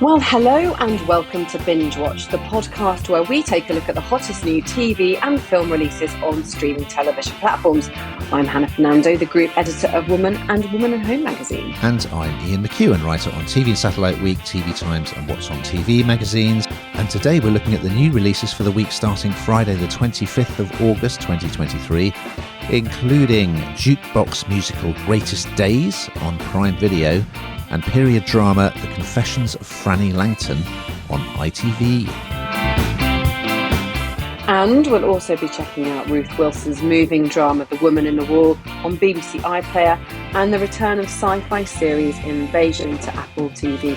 Well, hello and welcome to Binge Watch, the podcast where we take a look at the hottest new TV and film releases on streaming television platforms. I'm Hannah Fernando, the group editor of Woman and Home magazine. And I'm Ian McEwen, writer on TV and Satellite Week, TV Times and What's on TV magazines. And today we're looking at the new releases for the week starting Friday the 25th of August 2023, including jukebox musical Greatest Days on Prime Video and period drama The Confessions of Frannie Langton on ITV. And we'll also be checking out Ruth Wilson's moving drama The Woman in the Wall on BBC iPlayer and the return of sci-fi series Invasion to Apple TV+.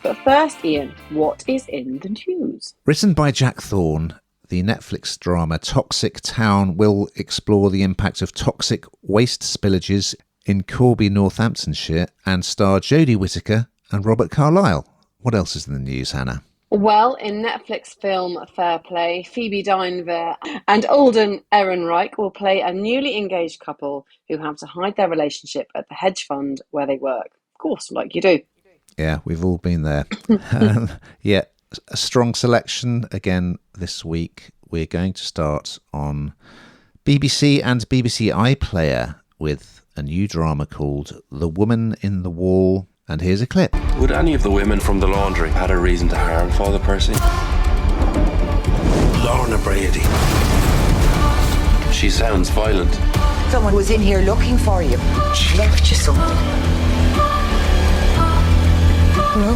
But first, Ian, what is in the news? Written by Jack Thorne, the Netflix drama Toxic Town will explore the impact of toxic waste spillages in Corby, Northamptonshire, and star Jodie Whittaker and Robert Carlyle. What else is in the news, Hannah? Well, in Netflix film Fair Play, Phoebe Dynevor and Alden Ehrenreich will play a newly engaged couple who have to hide their relationship at the hedge fund where they work. Of course, like you do. Yeah, we've all been there. Yeah, a strong selection again this week. We're going to start on BBC and BBC iPlayer with a new drama called The Woman in the Wall. And here's a clip. Would any of the women from the laundry had a reason to harm Father Percy? Lorna Brady. She sounds violent. Someone was in here looking for you. She left you something. Hello?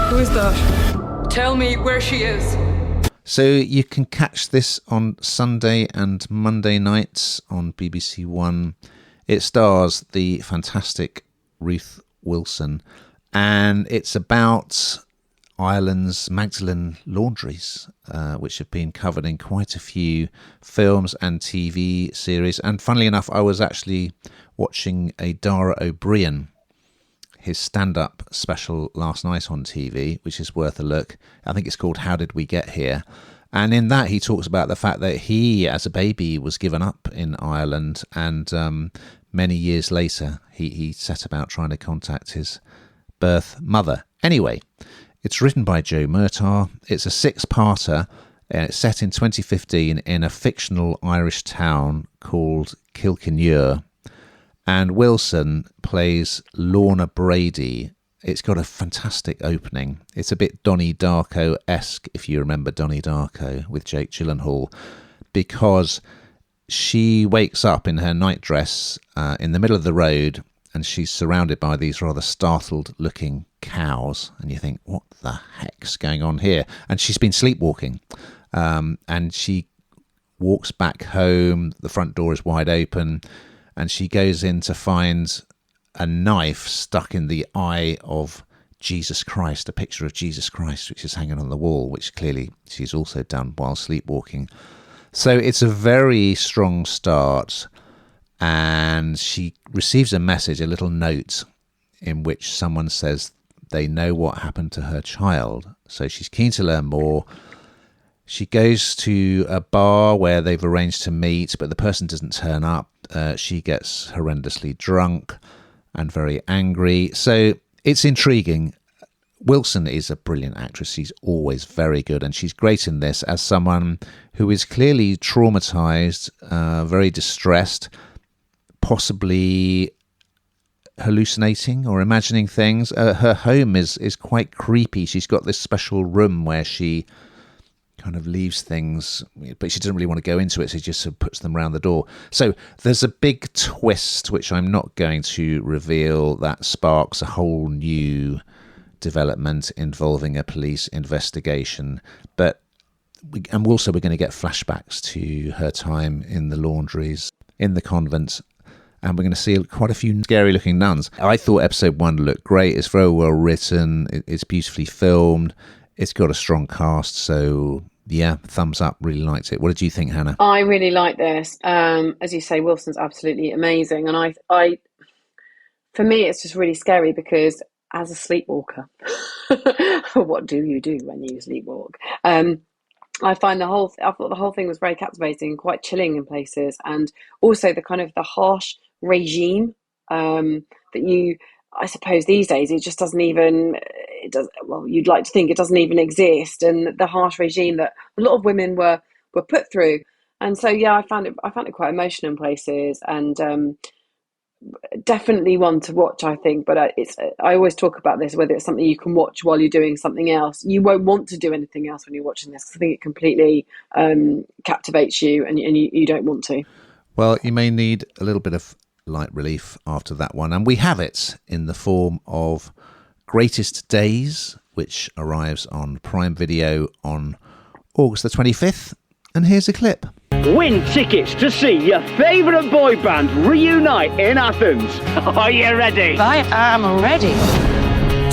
Who is that? Tell me where she is. So you can catch this on Sunday and Monday nights on BBC One. It stars the fantastic Ruth Wilson, and it's about Ireland's Magdalen laundries, which have been covered in quite a few films and TV series. And funnily enough, I was actually watching a Dara O'Brien, his stand-up special last night on TV, which is worth a look. I think it's called How Did We Get Here? And in that, he talks about the fact that he, as a baby, was given up in Ireland, and many years later, he set about trying to contact his birth mother. Anyway, it's written by Joe Murtagh. It's a six-parter, and it's set in 2015 in a fictional Irish town called Kilkenure. And Wilson plays Lorna Brady. It's got a fantastic opening. It's a bit Donnie Darko-esque, if you remember Donnie Darko with Jake Gyllenhaal, because she wakes up in her nightdress in the middle of the road, and she's surrounded by these rather startled-looking cows. And you think, what the heck's going on here? And she's been sleepwalking. And she walks back home. The front door is wide open. And she goes in to find a knife stuck in the eye of Jesus Christ, a picture of Jesus Christ, which is hanging on the wall, which clearly she's also done while sleepwalking. So it's a very strong start, and she receives a message, a little note, in which someone says they know what happened to her child. So she's keen to learn more. She goes to a bar where they've arranged to meet, but the person doesn't turn up. She gets horrendously drunk and very angry. So it's intriguing. Wilson is a brilliant actress. She's always very good, and she's great in this as someone who is clearly traumatized, very distressed, possibly hallucinating or imagining things. Her home is quite creepy. She's got this special room where she kind of leaves things, but she doesn't really want to go into it, so she just sort of puts them around the door. So there's a big twist, which I'm not going to reveal, that sparks a whole new development involving a police investigation. But we're going to get flashbacks to her time in the laundries, in the convent, and we're going to see quite a few scary looking nuns. I thought episode 1 looked great. It's very well written. It's beautifully filmed. It's got a strong cast, so yeah, thumbs up. Really liked it. What did you think, Hannah? I really like this. As you say, Wilson's absolutely amazing, and I, for me, it's just really scary because as a sleepwalker, what do you do when you sleepwalk? I thought the whole thing was very captivating, quite chilling in places, and also the harsh regime that I suppose these days it just doesn't even, it does. Well, you'd like to think it doesn't even exist, and the harsh regime that a lot of women were put through. And so, yeah, I found it quite emotional in places, and definitely one to watch, I think. But I always talk about this, whether it's something you can watch while you're doing something else. You won't want to do anything else when you're watching this, 'cause I think it completely captivates you, and you don't want to. Well, you may need a little bit of light relief after that one, and we have it in the form of Greatest Days, which arrives on Prime Video on August the 25th. And here's a clip. Win tickets to see your favourite boy band reunite in Athens. Are you ready? I am ready.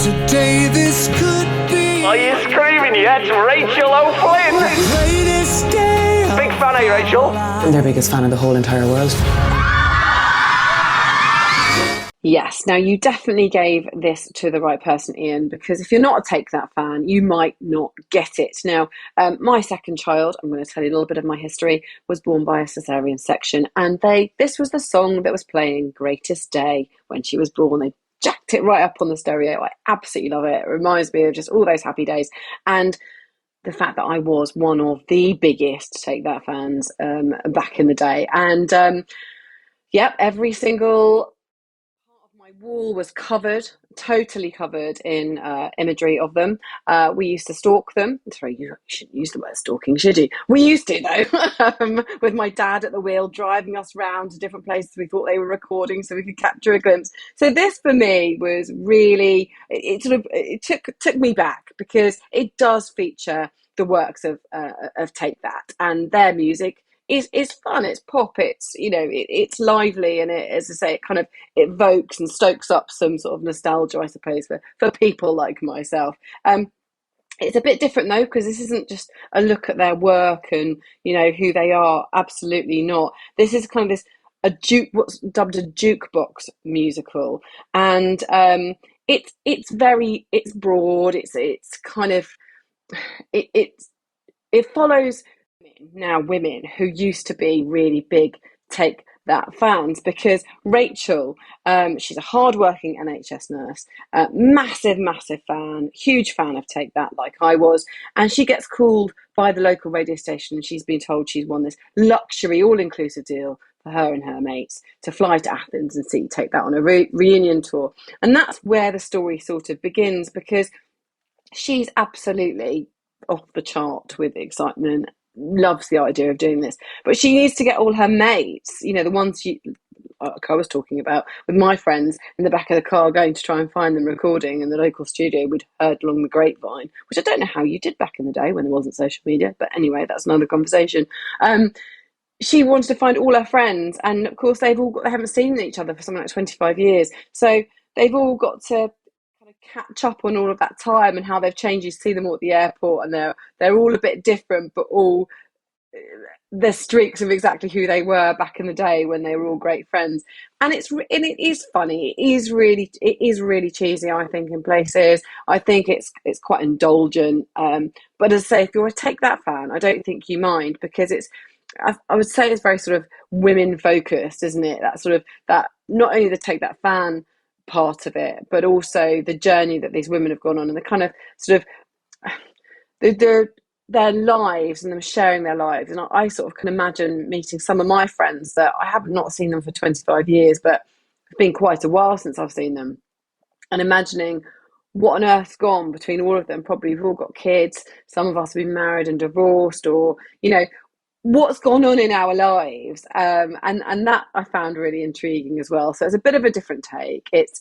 Today this could be. Are you screaming yet, Rachel O'Flynn? Greatest day. Big fan of you, Rachel. I'm their biggest fan in the whole entire world. Yes. Now, you definitely gave this to the right person, Ian, because if you're not a Take That fan, you might not get it. Now, my second child, I'm going to tell you a little bit of my history, was born by a cesarean section, and this was the song that was playing Greatest Day when she was born. They jacked it right up on the stereo. I absolutely love it. It reminds me of just all those happy days. And the fact that I was one of the biggest Take That fans back in the day. And yep, every single my wall was totally covered in imagery of them. We used to stalk them. Sorry, you shouldn't use the word stalking, should you? We used to, though, with my dad at the wheel, driving us round to different places we thought they were recording so we could capture a glimpse. So this, for me, was really, it took me back, because it does feature the works of Take That, and their music is fun. It's pop. It's it's lively, and as I say, it kind of evokes and stokes up some sort of nostalgia, I suppose, for people like myself. It's a bit different though, because this isn't just a look at their work and who they are. Absolutely not. This is kind of what's dubbed a jukebox musical, and it's broad. It's kind of it follows women who used to be really big Take That fans, because Rachel, she's a hardworking NHS nurse, massive fan, huge fan of Take That, like I was, and she gets called by the local radio station, and she's been told she's won this luxury all-inclusive deal for her and her mates to fly to Athens and see Take That on a reunion tour. And that's where the story sort of begins, because she's absolutely off the chart with excitement, loves the idea of doing this, but she needs to get all her mates, the ones I was talking about, with my friends in the back of the car, going to try and find them recording in the local studio we'd heard along the grapevine, which I don't know how you did back in the day when there wasn't social media, but anyway, that's another conversation. She wanted to find all her friends, and of course they haven't seen each other for something like 25 years, so they've all got to catch up on all of that time and how they've changed. You see them all at the airport, and they're all a bit different, but all the streaks of exactly who they were back in the day when they were all great friends. And it is funny. It is really cheesy, I think, in places. I think it's quite indulgent. But as I say, if you're a Take That fan, I don't think you mind, because I would say it's very sort of women focused, isn't it? That sort of, that not only the Take That fan part of it, but also the journey that these women have gone on, and the kind of sort of their lives, and them sharing their lives. And I sort of can imagine meeting some of my friends that I have not seen them for 25 years, but it's been quite a while since I've seen them, and imagining what on earth's gone between all of them. Probably we've all got kids, some of us have been married and divorced, or what's gone on in our lives, and that I found really intriguing as well. So it's a bit of a different take. It's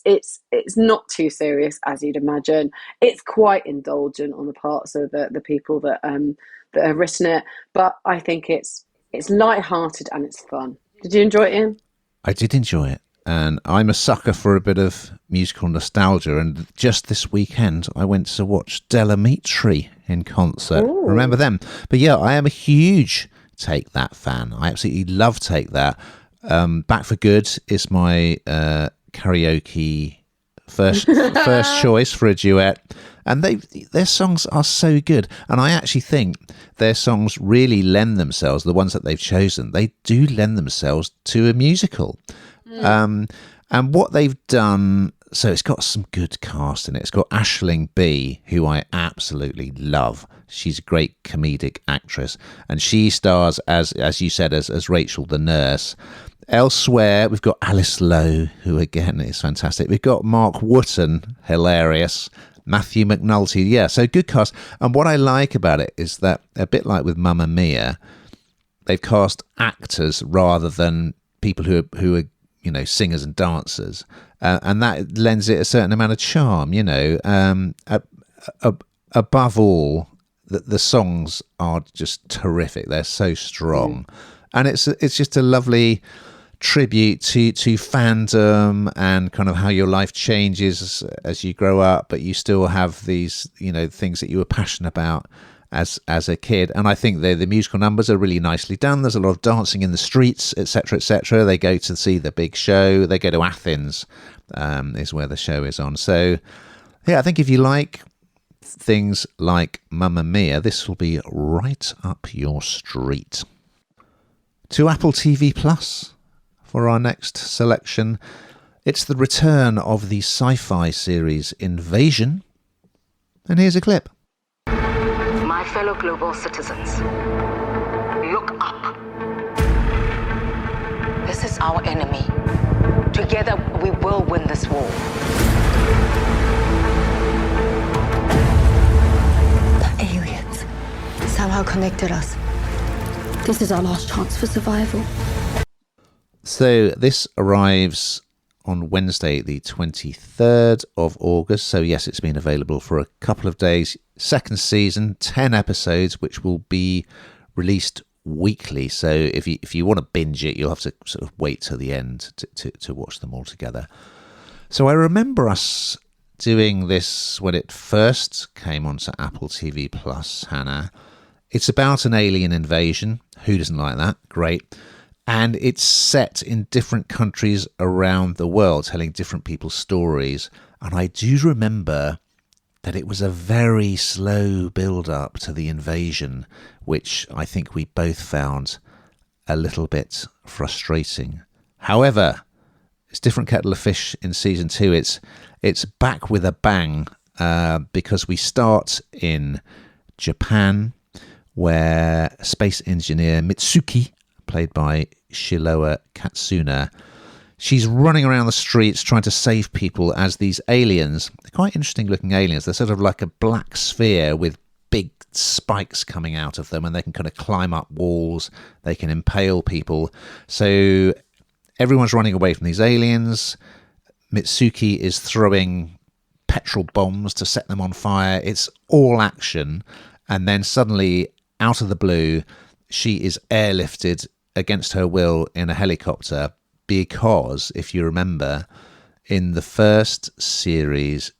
not too serious as you'd imagine. It's quite indulgent on the parts of the people that have written it, but I think it's light-hearted and it's fun. Did you enjoy it, Ian? I did enjoy it, and I'm a sucker for a bit of musical nostalgia, and just this weekend I went to watch Della Mitri in concert. Ooh. Remember them? But yeah, I am a huge Take That fan. I absolutely love Take That. Back for Good is my karaoke first choice for a duet, and their songs are so good, and I actually think their songs really lend themselves, the ones that they've chosen, they do lend themselves to a musical. And what they've done So it's got some good cast in it. It's got Aisling B, who I absolutely love. She's a great comedic actress, and she stars as you said, as Rachel the nurse. Elsewhere, we've got Alice Lowe, who again is fantastic. We've got Mark Wootton, hilarious. Matthew McNulty, yeah, so good cast. And what I like about it is that, a bit like with Mamma Mia, they've cast actors rather than people who are singers and dancers, and that lends it a certain amount of charm. Above all, the songs are just terrific. They're so strong, and it's just a lovely tribute to fandom and kind of how your life changes as you grow up, but you still have these things that you were passionate about as a kid. And I think the musical numbers are really nicely done. There's a lot of dancing in the streets, etc., etc. They go to see the big show. They go to Athens, is where the show is on. So yeah, I think if you like things like Mamma Mia, this will be right up your street. To Apple TV Plus for our next selection. It's the return of the sci-fi series Invasion, and here's a clip. My fellow global citizens, look up. This is our enemy. Together, we will win this war. The aliens somehow connected us. This is our last chance for survival. So this arrives on Wednesday, the 23rd of August. So yes, it's been available for a couple of days. Second season, 10 episodes, which will be released weekly. So if you want to binge it, you'll have to sort of wait till the end to watch them all together. So I remember us doing this when it first came onto Apple TV Plus, Hannah. It's about an alien invasion. Who doesn't like that? Great. And it's set in different countries around the world, telling different people's stories. And I do remember that it was a very slow build-up to the invasion, which I think we both found a little bit frustrating. However, it's different kettle of fish in season 2. It's back with a bang, because we start in Japan, where space engineer Mitsuki, played by Shiloa Katsuna, she's running around the streets trying to save people as these aliens, they're quite interesting looking aliens, they're sort of like a black sphere with big spikes coming out of them, and they can kind of climb up walls, they can impale people. So everyone's running away from these aliens. Mitsuki is throwing petrol bombs to set them on fire. It's all action. And then suddenly, out of the blue, she is airlifted against her will in a helicopter, because, if you remember, in the first series,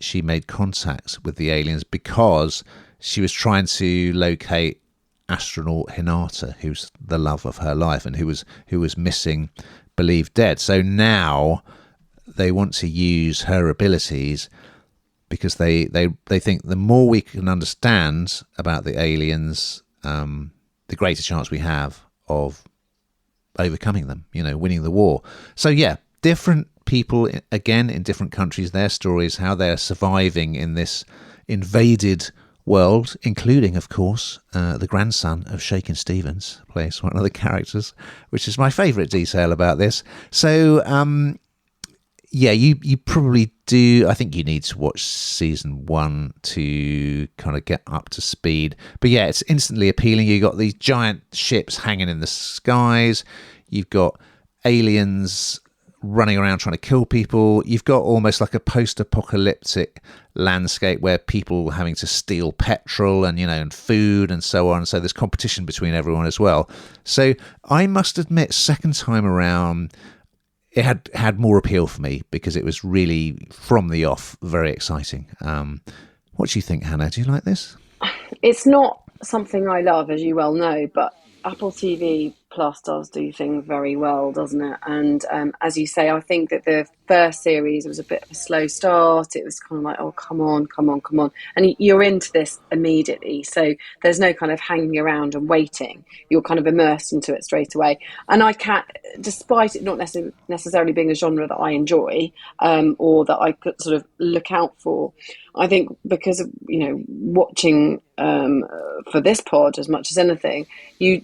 she made contact with the aliens because she was trying to locate astronaut Hinata, who's the love of her life and who was missing, believed dead. So now they want to use her abilities because they think the more we can understand about the aliens, the greater chance we have of overcoming them, winning the war. So yeah, different people, again, in different countries, their stories, how they're surviving in this invaded world, including, of course, the grandson of Shakin' Stevens plays one of the characters, which is my favourite detail about this. So, yeah, you probably do. I think you need to watch season 1 to kind of get up to speed. But yeah, it's instantly appealing. You've got these giant ships hanging in the skies. You've got aliens running around trying to kill people. You've got almost like a post-apocalyptic landscape where people having to steal petrol and food and so on. So there's competition between everyone as well. So I must admit, second time around, it had more appeal for me because it was really, from the off, very exciting. What do you think, Hannah? Do you like this? It's not something I love, as you well know, but Apple TV Plus does do things very well, doesn't it? And as you say, I think that the first series was a bit of a slow start. It was kind of like, oh, come on, come on, come on. And you're into this immediately. So there's no kind of hanging around and waiting. You're kind of immersed into it straight away. And I can't, despite it not necessarily being a genre that I enjoy, or that I could sort of look out for, I think because of, watching for this pod as much as anything, you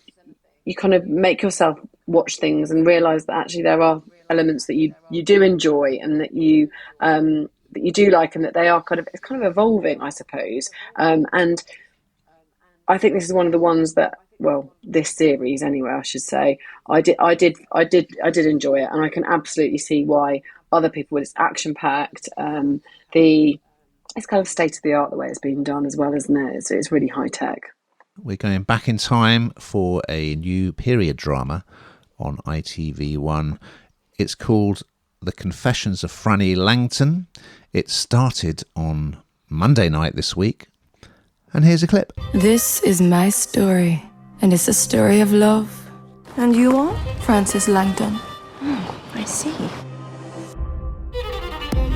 kind of make yourself watch things and realise that actually there are elements that you do enjoy and that you do like, and that they are it's kind of evolving, I suppose. And I think this is one of the ones that, well, this series anyway, I should say, I did enjoy it, and I can absolutely see why other people. It's action packed. It's kind of state of the art the way it's being done as well, isn't it? It's really high tech. We're going back in time for a new period drama on ITV1. It's called The Confessions of Frannie Langton. It started on Monday night this week. And here's a clip. This is my story, and it's a story of love. And you are? Frances Langton. I see.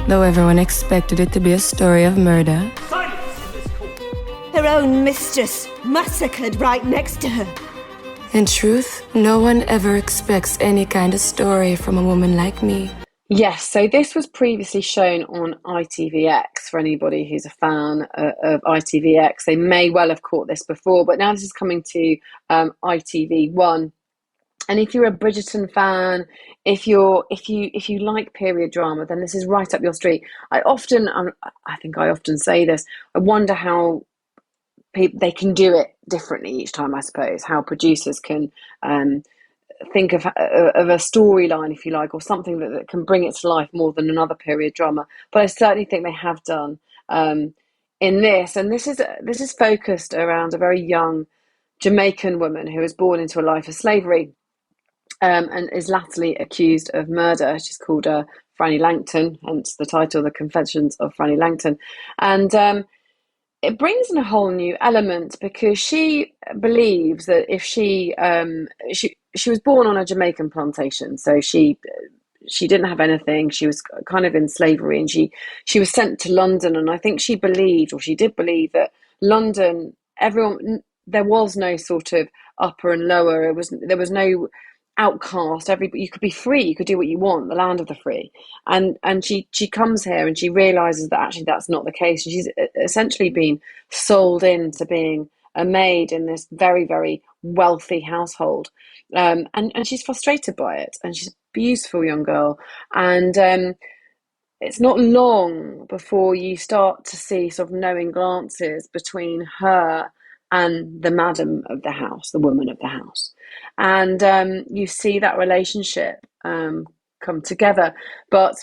Though everyone expected it to be a story of murder, her own mistress massacred right next to her. in truth, no one ever expects any kind of story from a woman like me. Yes, so this was previously shown on ITVX. For anybody who's a fan of ITVX, they may well have caught this before, but now this is coming to ITV1. And if you're a Bridgerton fan, if you like period drama, then this is right up your street. I think I often say this. I wonder how they can do it differently each time. I suppose how producers can think of a storyline, if you like, or something that can bring it to life more than another period drama. But I certainly think they have done in this. And this is focused around a very young Jamaican woman who was born into a life of slavery. And is latterly accused of murder. She's called Frannie Langton, hence the title, The Confessions of Frannie Langton. And it brings in a whole new element, because she believes that if she was born on a Jamaican plantation, so she didn't have anything. She was kind of in slavery, and she was sent to London. And I think she did believe that London, there was no sort of upper and lower. There was no outcast. You could be free. You could do what you want. The land of the free. And she comes here and she realizes that actually that's not the case. And she's essentially been sold into being a maid in this very, very wealthy household. And she's frustrated by it. And she's a beautiful young girl. And it's not long before you start to see sort of knowing glances between her and the madam of the house, the woman of the house. And you see that relationship come together. But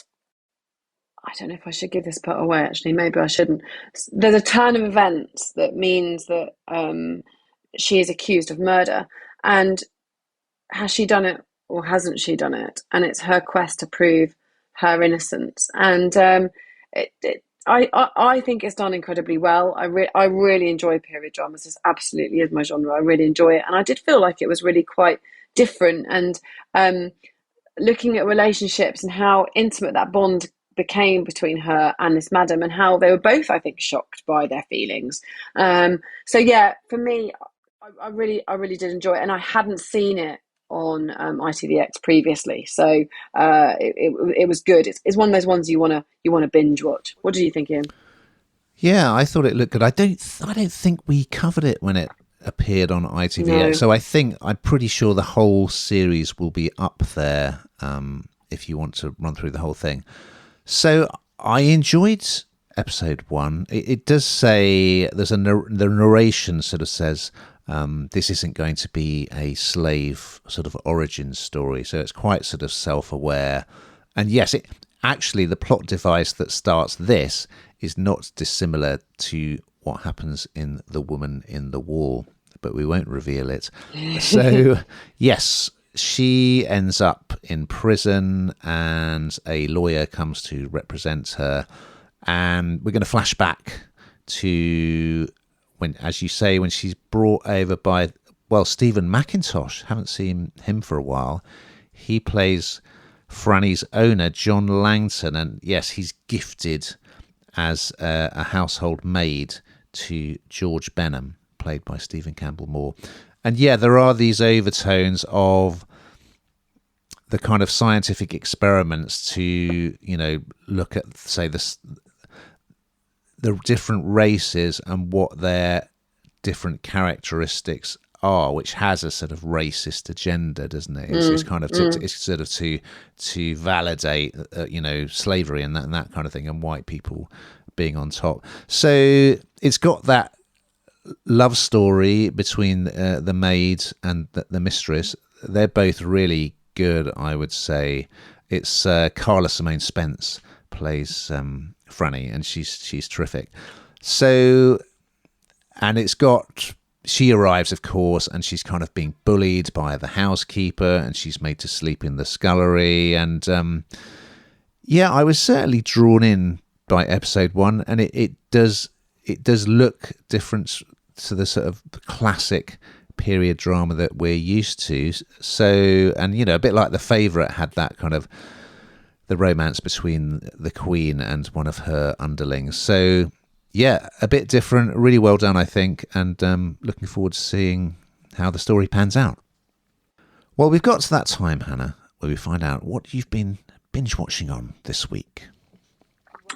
I don't know if I should give this part away, actually. Maybe I shouldn't. There's a turn of events that means that she is accused of murder. And has she done it or hasn't she done it? And it's her quest to prove her innocence. And I think it's done incredibly well. I really enjoy period dramas. This absolutely is my genre. I really enjoy it. And I did feel like it was really quite different. And looking at relationships and how intimate that bond became between her and this madam, and how they were both, I think, shocked by their feelings. So yeah, for me, I really did enjoy it. And I hadn't seen it on ITVX previously, so it was good. It's one of those ones you want to binge watch. What did you think, Ian? Yeah, I thought it looked good. I don't think we covered it when it appeared on ITVX, No. so I'm pretty sure the whole series will be up there if you want to run through the whole thing. So I enjoyed episode 1. It does say the narration sort of says this isn't going to be a slave sort of origin story, so it's quite sort of self-aware. And yes, actually the plot device that starts this is not dissimilar to what happens in The Woman in the Wall, but we won't reveal it. So yes, she ends up in prison and a lawyer comes to represent her, and we're going to flash back to when, as you say, when she's brought over by Stephen McIntosh. Haven't seen him for a while. He plays Frannie's owner, John Langton, and yes, he's gifted as a household maid to George Benham, played by Stephen Campbell Moore. And yeah, there are these overtones of the kind of scientific experiments to, look at, say, the different races and what their different characteristics are, which has a sort of racist agenda, doesn't it? It's kind of it's sort of to validate, slavery and that kind of thing, and white people being on top. So it's got that love story between the maid and the mistress. They're both really good, I would say. It's Carla Simone Spence plays Frannie, and she's terrific. So, and it's got, she arrives, of course, and she's kind of being bullied by the housekeeper, and she's made to sleep in the scullery. And I was certainly drawn in by episode 1, and it does look different to the sort of classic period drama that we're used to. So, and a bit like The Favourite had that kind of the romance between the Queen and one of her underlings. So yeah, a bit different, really well done, I think, and looking forward to seeing how the story pans out. Well, we've got to that time, Hannah, where we find out what you've been binge watching on this week.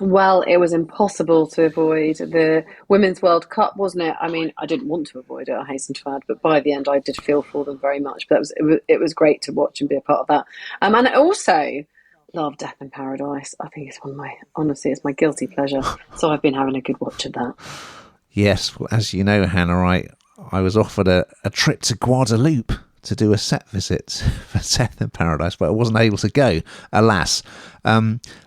Well, it was impossible to avoid the Women's World Cup, wasn't it? I mean, I didn't want to avoid it, I hasten to add, but by the end I did feel for them very much. But it was great to watch and be a part of that. And I also love Death in Paradise. I think it's it's my guilty pleasure. So I've been having a good watch of that. Yes, well, as you know, Hannah, I was offered a trip to Guadeloupe to do a set visit for Death in Paradise, but I wasn't able to go, alas.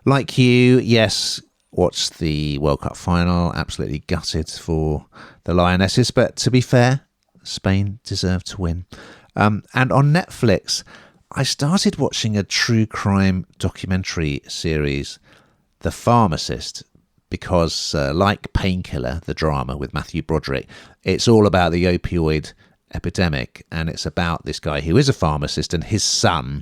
Like you, yes, watched the World Cup final, absolutely gutted for the Lionesses, but to be fair, Spain deserved to win. And on Netflix, I started watching a true crime documentary series, The Pharmacist, because like Painkiller, the drama with Matthew Broderick, it's all about the opioid epidemic, and it's about this guy who is a pharmacist, and his son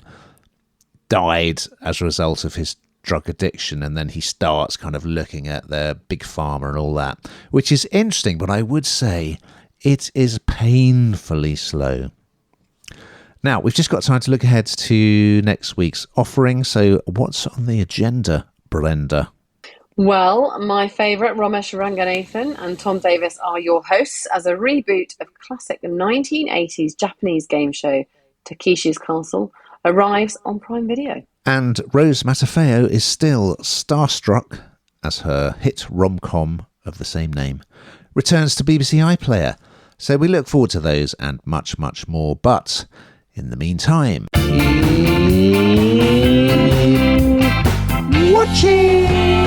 died as a result of his drug addiction, and then he starts kind of looking at the big pharma and all that, which is interesting, but I would say it is painfully slow. Now, we've just got time to look ahead to next week's offering, so what's on the agenda, Brenda? Well, my favourite, Ramesh Ranganathan and Tom Davis, are your hosts as a reboot of classic 1980s Japanese game show Takeshi's Castle arrives on Prime Video. And Rose Matafeo is still starstruck as her hit rom-com of the same name returns to BBC iPlayer. So we look forward to those and much, much more. But in the meantime, keep watching!